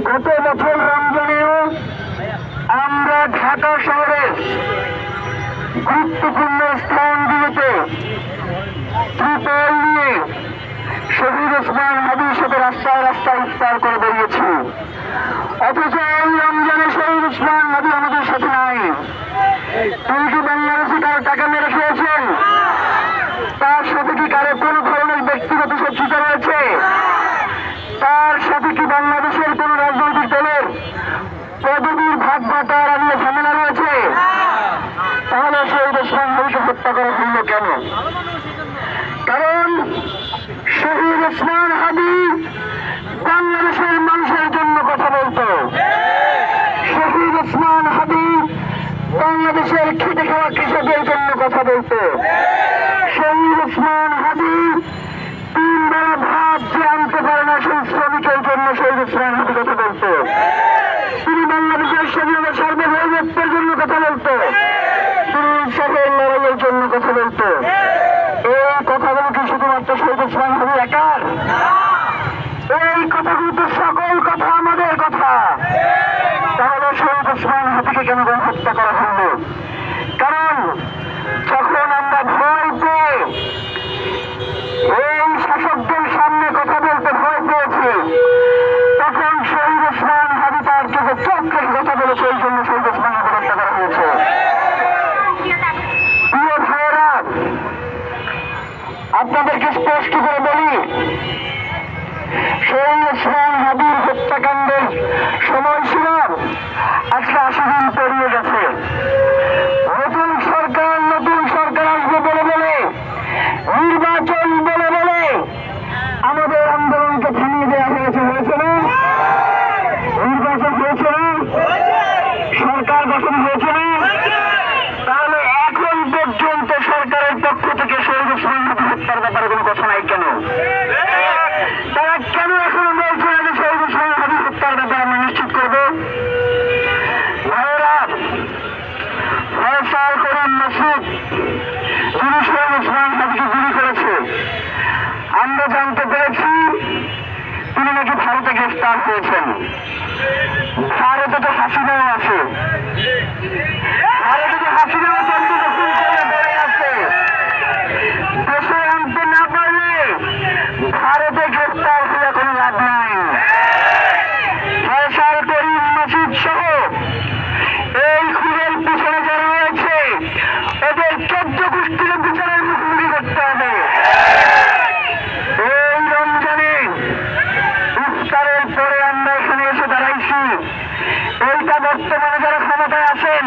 গত বছর রমজানেও আমরা ঢাকা শহরের গুরুত্বপূর্ণ স্থানগুলোতে ত্রিপল নিয়ে শহীদ ওসমান হাদির সাথে রাস্তায় রাস্তায় ইফতার করে বেরিয়েছি। অথচ এই রমজানে শহীদ ওসমান হাদি আমাদের সাথে নাই। তিনি কি বাংলাদেশে কারো টাকা মেরে খেয়েছেন? তার সাথে কি কারো কোনো ধরনের ব্যক্তিগত শত্রুতা রয়েছে? তার সাথে কি বাংলাদেশের কোন রাজনৈতিক দলের পদবীর ভাগ বাটোয়ারা নিয়ে ঝামেলা রয়েছে? তাহলে শহীদ ওসমান হাদিকে হত্যা করা হল কেন? কারণ শহীদ ওসমান হাদি বাংলাদেশের মানুষের জন্য কথা বলতো। শহীদ ওসমান হাদি বাংলাদেশের খেটে খাওয়া কৃষকদের জন্য কথা বলতো। শহীদ ওসমান হাদি 3 বেলা ভাত যে আনতে পারে না সেই শ্রমিকের জন্য শহীদ ওসমান হাদি কথা বলতো। তিনি বাংলাদেশের স্বাধীনতা সার্বভৌমত্বের জন্য কথা বলতো। তিনি ইনসাফের লড়াইয়ের জন্য কথা বলতো। এই কথাগুলো কি শুধুমাত্র শহীদ ওসমান হাদি একার? এই কথাগুলো তো সকল কথা আমাদের কথা। তাহলে শহীদ ওসমান হাদিকে কেন হত্যা করা হলো? কারণ যখন আমরা ভয় পেয়ে এই শাসকদের সামনে কথা বলতে ভয় পেয়েছি, তখন শহীদ ওসমান হাদি তার চোখে চোখ রেখে কথা বলেছে। এই জন্য শহীদ ওসমান হাদি হত্যা করা হয়েছে। প্রিয় ভাইয়েরা, আপনাদেরকে স্পষ্ট করে বলি, শহীদ ওসমান হাদির হত্যাকাণ্ডের সময়সীম আজকে 80 দিন পেরিয়ে গেছে। নতুন সরকার আসবে বলে বলে, নির্বাচন বলে বলে আমাদের আন্দোলনকে থামিয়ে দেওয়া হয়েছে না? নির্বাচন হয়েছে না? সরকার গঠন হয়েছে না? তাহলে এখন পর্যন্ত সরকারের পক্ষ থেকে শহীদ ওসমান হাদি হত্যার ব্যাপারে কোনো কথা নাই কেন? তারা কেন এখনো বলছে না যে শহীদ ওসমান হাদি হত্যার ব্যাপারে আমরা নিশ্চিত করবো? ভাইয়েরা, ফয়সাল করিম মাসুদ যিনি শহীদ ওসমান হাদিকে গুলি করেছে, আমরা জানতে পেরেছি তিনি নাকি ভারতে গ্রেফতার হয়েছেন। ভারতে তো হাসিনাও আছে। ভারতে তো হাসিনাও আছে। দেশে আনতে না পারলে ভারতে গ্রেফতার হলে কোনো লাভ নাই। ফয়সাল করিম মাসুদ সহ এই খুনের পিছনে যারা রয়েছে এদের 14 গোষ্ঠীর বিচারের মুখোমুখি করতে হবে। এই রমজানে ইফতারের পরে আমরা এখানে এসে দাঁড়াইছি। এইটা বর্তমানে যারা ক্ষমতায় আছেন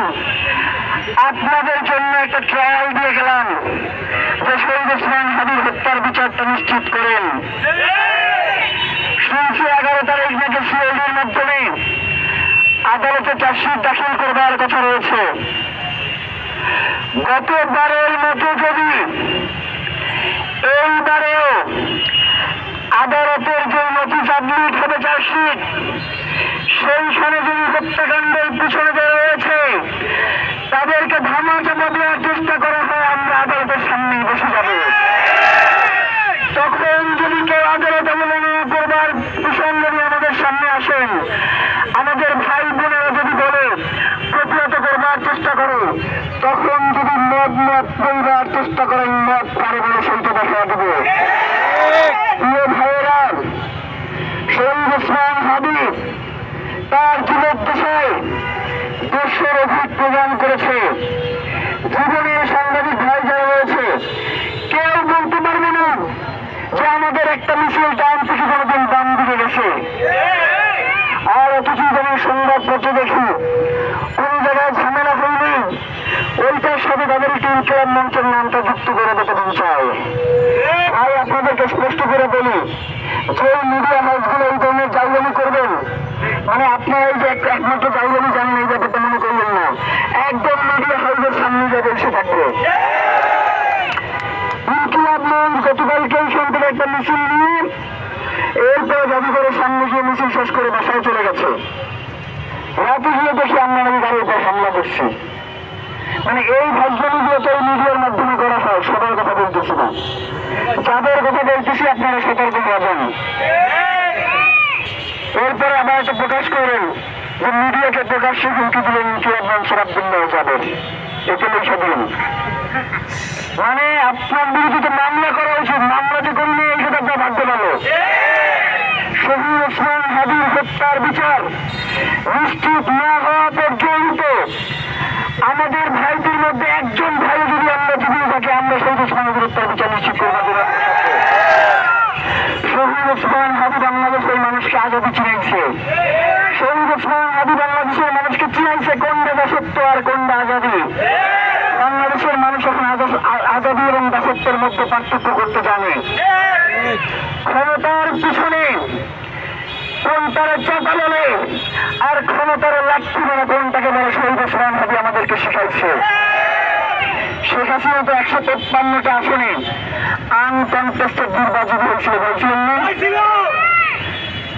আপনাদের জন্য একটা ট্রায়াল দিয়ে গেলাম যে শহীদ ওসমান হাদির হত্যার বিচারটা নিশ্চিত করেন। শুনছি 11 তারিখ থেকে সিআইডির মাধ্যমে আদালতে চার্জশিট দাখিল করবার কথা রয়েছে। গতবারের মতো যদি এইবারেও আদালতের যে নথি সাবমিট হবে চার্জশিট, সেইখানে যদি হত্যাকাণ্ডের পিছনে যারা রয়েছে তাদেরকে ধামাচাপা দেওয়ার চেষ্টা করা হয়, আমরা আদালতের সামনেই বসে যাব। তখন যদি কেউ আদালত অবমাননা করবার প্রসঙ্গ নিয়ে আমাদের সামনে আসেন, আমাদের ভাই বোনেরা যদি বলে প্রতিহত করবার চেষ্টা করে, তখন যদি মদ বলবার চেষ্টা করেন মদ পারে বলে সেইটা দেখা দেবে। প্রিয় ভাইয়েরা, শহীদ ওসমান হাদি তার জীবদ্দশায় 200 অধিক প্রদান করেছে। জীবনের সাংবাদিক ভাই যারা রয়েছে কেউ বলতে পারবে না যে আমাদের একটা মিছিল ডান থেকে কোনোদিন বাম দিকে গেছে। আর অথচ যখন সংবাদপত্র দেখি কোন জায়গায় ঝামেলা হয়নি, ওইটার সাথে তাদের একটি ইনকিলাব মঞ্চের নামটা যুক্ত করে দিতে মন চায়। তাই আপনাদেরকে স্পষ্ট করে বলি, যে মিডিয়া হাউসগুলো এই ধরনের জায়গানি করবেন, মানে আপনারা এই যে একমাত্র জায়গানি জানেন এই ব্যাপারটা মনে করলেন না, একদম মিডিয়া হাউসের সামনে যাবে এসে থাকবে। ইনকিলাব মঞ্চ গতকালকে এইখান থেকে একটা মিছিল নিয়ে এরপরে জাদুঘরের সামনে গিয়ে মিছিল শেষ করে বাসায় চলে গেছে। রাতে গিয়ে দেখি আমরা নাকি গাড়ির উপর হামলা করছি। মানে এই ভাগ্যগুলো তো এই মিডিয়ার মাধ্যমে করা হয়। সবার কথা বলতেছি না, যাদের কথা বলতেছি আপনারা সতর্ক হবেন। এরপরে আবার একটা প্রকাশ করেন যে মিডিয়াকে প্রকাশ্যে হুমকি দিলেন ইনকিলাব মঞ্চের আব্দুল্লাহ যাবেন, এতে লিখে দিন। মানে আপনার বিরুদ্ধে মামলা করা উচিত, মামলাটি করলে এই সেটা আপনার ভাগ্য ভালো। শহীদ ওসমান হাদির হত্যার বিচার নিশ্চিত না হওয়া পর্যন্ত আমাদের ভাইদের মধ্যে একজন ভাই যদি আমরা জীবিত থাকি, আমরা শহীদ ওসমান হাদির হত্যার বিচার নিশ্চিত করবো। শহীদ ওসমান হাদি বাংলাদেশের মানুষকে আজাদি চিনাইছে। শহীদ ওসমান হাদি বাংলাদেশের মানুষকে চিনাইছে কোনটা দাসত্ব আর কোনটা আজাদি। বাংলাদেশের মানুষ এখন আজাদি এবং দাসত্বের মধ্যে পার্থক্য করতে জানে। ক্ষমতার পিছনে কোনটার চাপালে আর ক্ষমতার লাঠি মানে কোনটাকে বলে শহীদ ওসমান হাদি আমাদেরকে শেখাইছে। শেখ হাসিনা তো 153টা আসনে আনকনটেস্টেড নির্বাচিত হয়েছিল, বলছিলেন না?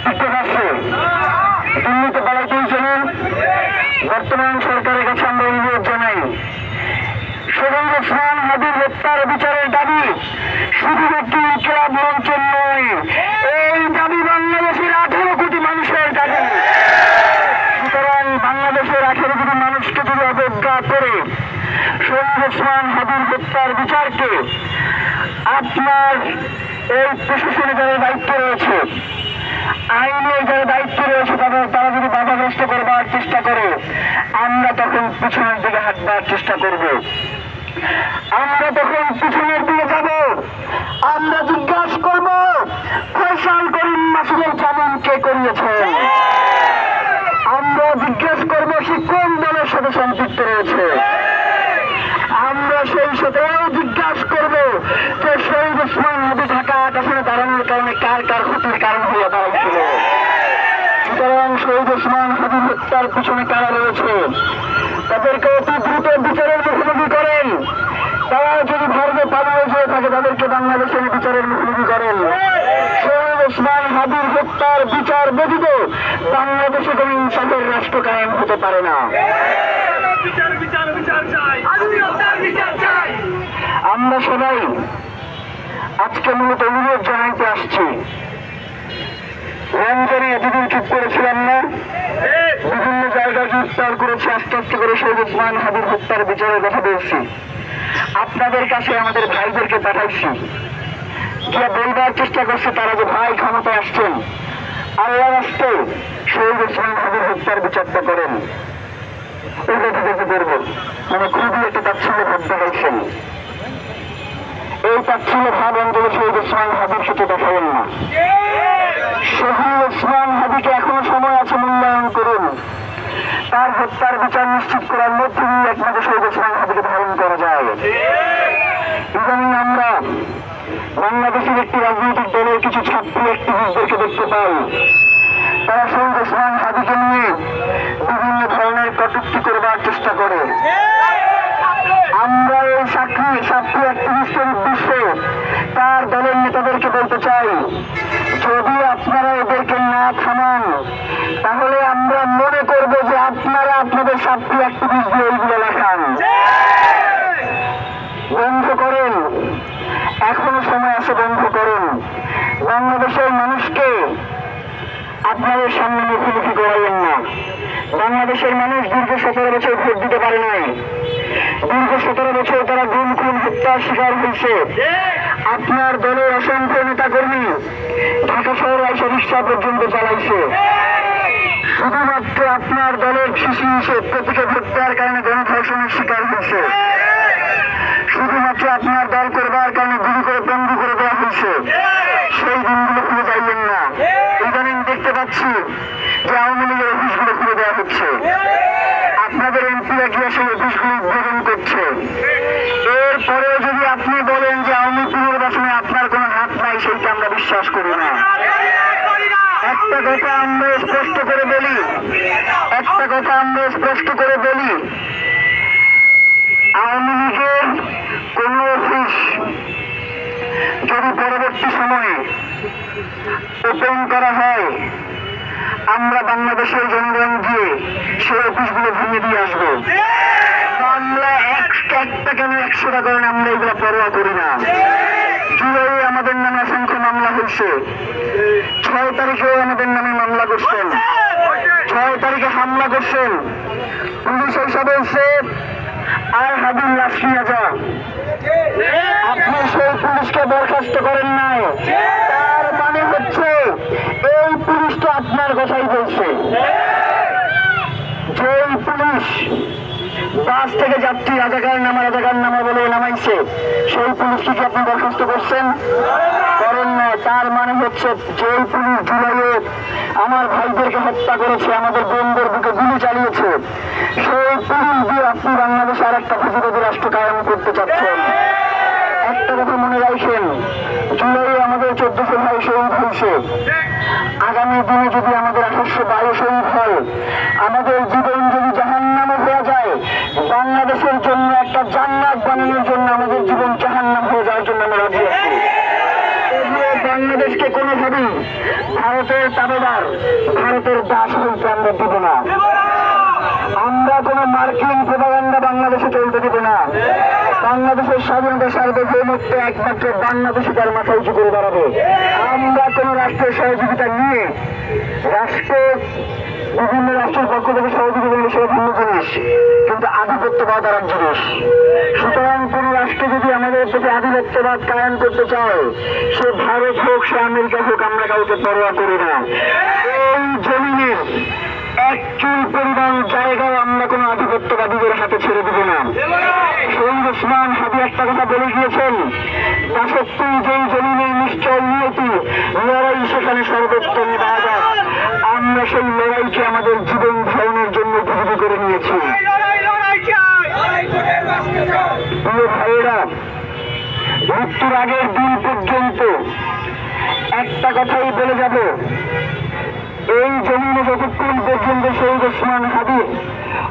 টিকতে পারছে, দিল্লিতে পালাইতেই চলুন। বর্তমান সরকারের কাছে আমরা অনুরোধ জানাই, শহীদ ওসমান হাদির হত্যার বিচারের দাবি শুধুমাত্র ইনকিলাব মঞ্চের নয়, এই দাবি বাংলাদেশের 18 কোটি মানুষের দাবি। সুতরাং বাংলাদেশের 18 কোটি মানুষকে যদি অবজ্ঞা করে শহীদ ওসমান হাদির হত্যার বিচারকে আপনার এই প্রশাসনে যারা দায়িত্ব রয়েছে, আইনের যারা দায়িত্ব রয়েছে, তারা যদি বাধাগ্রস্ত করবার চেষ্টা করে, আমরা তখন পিছনের দিকে হাঁটবার চেষ্টা করব। আমরা তখন পিছনের দিকে যাব, আমরা জিজ্ঞাসা করব ফয়সাল করিম মাসুদের জামিন কে করিয়েছে। আমরা জিজ্ঞাসা করব সে কোন দলের সাথে সম্পৃক্ত রয়েছে। আমরা সেই সাথেও জিজ্ঞাসা করব যে শহীদ ওসমান হাদি ঢাকা 8 আসনে দাঁড়ানোর কারণে কার কার ক্ষতির কারণ হয়ে দাঁড়াইছিল। সুতরাং শহীদ ওসমান হাদির হত্যার পিছনে কারা রয়েছে তাদেরকে অতি দ্রুত বিচারের মুখোমুখি করেন। তারা যদি ভারতে পালিয়ে যেয়ে থাকে তাদেরকে বাংলাদেশের বিচারের মুখোমুখি করেন। শহীদ ওসমান হাদির হত্যার বিচার ব্যতীত বাংলাদেশে কোন ইনসাফের রাষ্ট্র কায়েম হতে পারে না। আমরা সবাই আজকে মূলত অনুরোধ জানাইতে আসছি। রমজানে এতদিন চুপ করেছিলাম না, বিভিন্ন জায়গায় গ্রেফতার করেছি, আস্তে আস্তে করে শহীদ ওসমান হাদির হত্যার বিচারের কথা বলছি। আপনাদের কাছে আমাদের ভাইদেরকে পাঠাইছি, গিয়ে বলবার চেষ্টা করছে তারা যে ভাই ক্ষমতায় আসছেন, আল্লাহ রাস্তে শহীদ ওসমান হাদির হত্যার বিচারটা করেন। ওটা থেকে করব মানে খুবই একটা তাচ্ছিল্য ভাব দেখাইছেন। এই তাচ্ছিল্য ভাব অঞ্চলে শহীদ ওসমান হাদির সাথে দেখাবেন না। শহীদ ওসমান হাদিকে এখনো সময় আছে, মূল্যায়ন করুন। তার হত্যার বিচার নিশ্চিত করার মধ্যে দিয়ে একমাত্র শহীদ ওসমান হাদিকে ধারণ করা যায়। ইদানিং আমরা বাংলাদেশের একটি রাজনৈতিক দলের কিছু ছাত্র অ্যাক্টিভিস্টদেরকে দেখতে পাই, তারা শহীদ ওসমান হাদিকে নিয়ে বিভিন্ন ধরনের কটূক্তি করবার চেষ্টা করে। আমরা এই ছাত্র অ্যাক্টিভিস্টের উদ্দেশ্যে তার দলের নেতাদেরকে বলতে চাই, যদি আপনারা এদেরকে না থামান তাহলে আমরা মনে করব যে আপনারা আপনাদের ছাত্র অ্যাক্টিভিস্ট দিয়ে এইগুলো লেখান। বন্ধ করেন, এখনো সময় আছে, বন্ধ করুন। বাংলাদেশের মানুষকে আপনাদের সামনে মুখোমুখি করাইয়েন না। বাংলাদেশের মানুষ দীর্ঘ 17 বছর ভোট দিতে পারে নাই। দীর্ঘ 17 বছর তারা গুম খুন হত্যার শিকার হয়েছে। আপনার দলের অসংখ্য নেতা কর্মী ঢাকা শহরে এসে রিক্সা পর্যন্ত চালাইছে। শুধুমাত্র আপনার দলের শিশু হিসেবে প্রতীকে ভোট দেওয়ার কারণে গণধর্ষণের শিকার হয়েছে। শুধুমাত্র আপনার দল করবার কারণে গুলি করে বন্দী করে দেওয়া হয়েছে। সেই দিনগুলো খুলে যাইবেন না। ইদানিং দেখতে পাচ্ছি যে আওয়ামী লীগের অফিসগুলো খুলে দেওয়া হচ্ছে, আপনাদের এমপিরা গিয়ে সেই অফিসগুলো উদ্বোধন করছে। এরপরে যদি আপনি বলেন যে আওয়ামী পুনর্বাসনে আপনার কোনো হাত নাই, সেইটা আমরা বিশ্বাস করি না। একটা কথা আমরা স্পষ্ট করে বলি, আওয়ামী লীগের কোন অফিস যদি পরবর্তী সময়ে ওপেন করা হয়, আমরা বাংলাদেশের জনগণ গিয়ে সেই অফিসগুলো ভেঙে দিয়ে আসবো। বাংলা একটা কেন 100টা করেন, আমরা এগুলো পরোয়া করি না। জুলাই আমাদের নামে অসংখ্য মামলা হয়েছে, 6 তারিখেও আমাদের নামে মামলা করছেন। তারিখে হামলা করছেন, পুলিশ এসে বলছে আর হাবিল লাশ নিয়ে যা। আপনি সেই পুলিশকে বরখাস্ত করেন নাই, তার মানে হচ্ছে এই পুলিশটা আপনার কথাই বলছে। যেই পুলিশ বাস থেকে যাত্রী রাজাকার নামা বলে নামাইছে, সেই পুলিশকে কি আপনি বরখাস্ত করছেন? করেন না। তার মানে হচ্ছে যেই পুলিশ জুলাইয়ে আমার ভাইদেরকে হত্যা করেছে, আমাদের বোনদের বুকে গুলি চালিয়েছে, সেই পুলিশ দিয়ে আপনি বাংলাদেশে আর একটা ফ্যাসিবাদী রাষ্ট্র কায়েম করতে চাচ্ছেন। একটা কথা মনে রাখেন, জুলাইয়ে আমাদের 1400 ভাই শহীদ হয়েছে। আগামী দিনে যদি আমাদের 1822 শহীদ হয়, আমাদের জীবন যদি জাহান্নামে হয়ে যায়, বাংলাদেশের জন্য একটা জান্নাত বানানোর জন্য আমাদের জীবন জাহান্নাম হয়ে যাওয়ার জন্য আমরা রাজি আছি। বাংলাদেশকে কোনোভাবেই ভারতের তাবেদার, ভারতের দাস হইতে আমরা দিব না। আমরা কোন মার্কিন প্রোপাগান্ডা বাংলাদেশে চলতে দিব না। বাংলাদেশের স্বাধীনতা সার্বভৌমত্ব একমাত্র বাংলাদেশে তার মাথা উঁচু করে দাঁড়াবে। আমরা কোন রাষ্ট্রের সহযোগিতা নিয়ে বিভিন্ন রাষ্ট্রের পক্ষ থেকে সহযোগিতা করলে সেটা ভিন্ন জিনিস, কিন্তু আধিপত্যবাদ আর এক জিনিস। সুতরাং কোন রাষ্ট্র যদি আমাদের প্রতি আধিপত্যবাদ কায়েম করতে চায়, সে ভারত হোক, সে আমেরিকা হোক, আমরা কাউকে পরোয়া করি না। এই জমিনের একচুল পরিমাণ জায়গাও আমরা কোন আধিপত্যবাদীদের হাতে ছেড়ে দিব না। শহীদ ওসমান হাদি একটা কথা বলে গিয়েছেন, দাসত্বই যেই জমিনের নিশ্চয় নিয়তি, লড়াই সেখানে সর্বোত্তম বাজার। আমরা সেই লড়াইকে আমাদের জীবন ধারণের জন্য উপযোগী করে নিয়েছি। প্রিয় ভাইয়েরা, মৃত্যুর আগের দিন পর্যন্ত একটা কথাই বলে যাব, এই জমিনে যতক্ষণ পর্যন্ত শহীদ ওসমান হাদি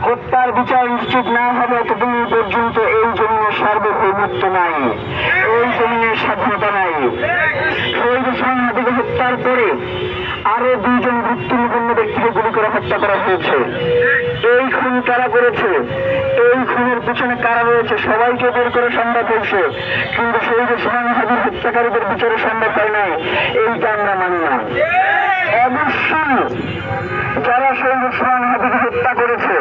হত্যার বিচার নিশ্চিত না হবে, ততদিন পর্যন্ত এই জমিনের সার্বভৌমত্ব নাই, এই জমিনের স্বাধীনতা নাই। শহীদ ওসমান হাদিকে হত্যার পরে আরো 2 জন মৃত্যুনিপন্ন ব্যক্তিকে গুলি করে হত্যা করা হয়েছে। এই খুন কারা করেছে, এই খুনের পিছনে কারা রয়েছে, সবাইকে বের করে সম্ভব হয়েছে, কিন্তু শহীদ ওসমান হাদির হত্যাকারীদের বিচারে সম্ভব হয় নাই। এইটা আমরা মানি না। অবশ্যই যারা শহীদ ওসমান হাদিকে হত্যা করেছে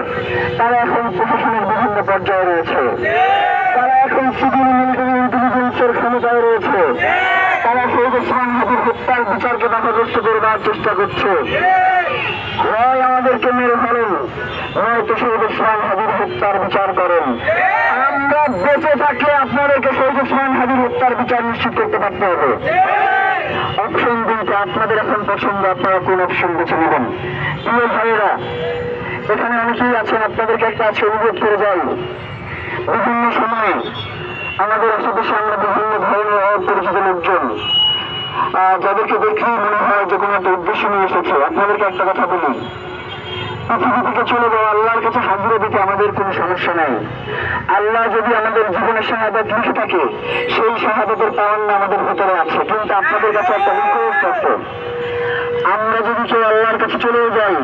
তারা এখন প্রশাসনের বিভিন্ন পর্যায়ে রয়েছে, তারা এখন সিভিল মিলিটারি ইন্টেলিজেন্সের ক্ষমতায় রয়েছে, তারা শহীদ ওসমান হাদির হত্যার বিচারকে বাধাগ্রস্ত করবার চেষ্টা করছে। হয় আমাদেরকে মেরে ফেলেন, নয়তো শহীদ ওসমান হাদির হত্যার বিচার করেন। আমরা বেঁচে থাকলে আপনাদেরকে শহীদ ওসমান হাদির হত্যার বিচার নিশ্চিত করতে পারতে হবে। অপশন 2টা আপনাদের এখন পছন্দ, আপনারা কোন অপশন বেছে নেবেন? প্রিয় ভাইয়েরা, এখানে অনেকেই আছেন, আপনাদেরকে একটা আছে অনুরোধ করে যাই, বিভিন্ন সময়ে আমাদের আশেপাশে আমরা বিভিন্ন ধরনের অপরিচিত লোকজন, যাদেরকে দেখলেই মনে হয় যে কোনো একটা উদ্দেশ্য নিয়ে এসেছে। আপনাদেরকে একটা কথা বলি, পৃথিবী থেকে চলে যাওয়া আল্লাহর কাছে হাজিরা দিতে আমাদের কোনো সমস্যা নাই। আল্লাহ যদি আমাদের জীবনের শাহাদাত লিখে থাকে, সেই শাহাদাতের পাওয়ান্না আমাদের ভিতরে আছে। কিন্তু আপনাদের কাছে একটা রিকোয়েস্ট আছে, আমরা যদি কেউ আল্লাহর কাছে চলেও যাই,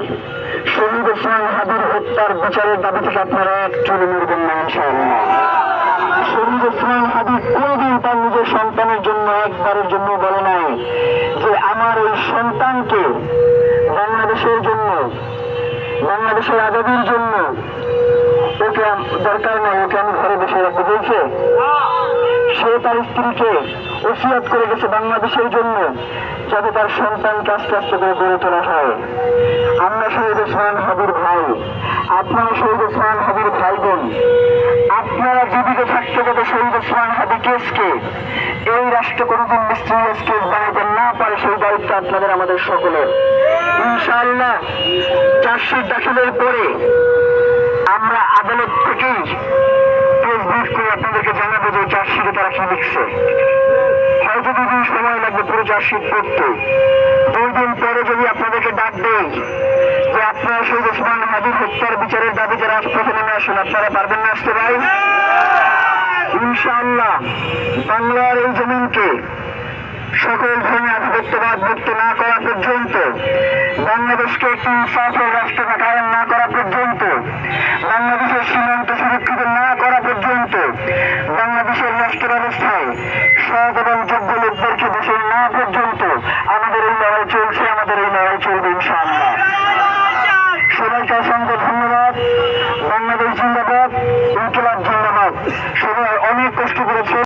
শহীদ ওসমান হাদির হত্যার বিচারের দাবি থেকে আপনারা এক চলে মরবেন না ইনশাআল্লাহ। শহীদ ওসমান হাদি কোনদিন তার নিজের সন্তানের জন্য একবারের জন্য বলে নাই যে আমার এই সন্তানকে বাংলাদেশের জন্য, বাংলাদেশের আজাদির জন্য ওকে দরকার নাই, ওকে আমি ঘরে বসে রাখতে বলছে। সে তার স্ত্রীকে ওসিয়ত করে গেছে বাংলাদেশের জন্য, যাতে তার সন্তানকে আস্তে আস্তে করে গড়ে তোলা হয়। আমরা শহীদ ওসমান হাদির ভাই, আপনারা শহীদ ওসমান হাদির ভাই বোন, আপনারা জীবিত থাকতে যাতে শহীদ ওসমান হাদি কেসকে এই রাষ্ট্র কোনোদিন মিস্ট্রিয়াস কেস বানাতে না পারে, সেই দায়িত্ব আপনাদের আমাদের সকলের। ইনশাআল্লাহ চার্জশিট দাখিলের পরে আমরা আদালত থেকেই প্রেস ব্রিফ করে আপনাদেরকে জানাবো যে চার্জশিটে তারা কি লিখছে। হয়তো 2 দিন সময় লাগবে পুরো চার্জশিট পড়তে। 2 দিন পরে যদি আপনাদেরকে ডাক দেয় যে আপনারা শহীদ ওসমান হাদির হত্যার বিচারের দাবিতে রাজপথে নেমে আসুন, আপনারা পারবেন না আসতে ভাই? ইনশাআল্লাহ বাংলার এই জমিনকে সকল ধরনের আধিপত্যবাদ মুক্ত না করা পর্যন্ত, বাংলাদেশকে একটি ইনসাফের রাষ্ট্র কায়েম না করা পর্যন্ত, বাংলাদেশের সীমান্ত সুরক্ষিত না করা পর্যন্ত, বাংলাদেশের রাষ্ট্র ব্যবস্থায় সৎ এবং যোগ্য লোকদেরকে বসে না পর্যন্ত আমাদের এই লড়াই চলছে, আমাদের এই লড়াই চলবে ইনশাআল্লাহ। সবাই জিন্দাবাদ। সবাই অনেক কষ্ট করেছে।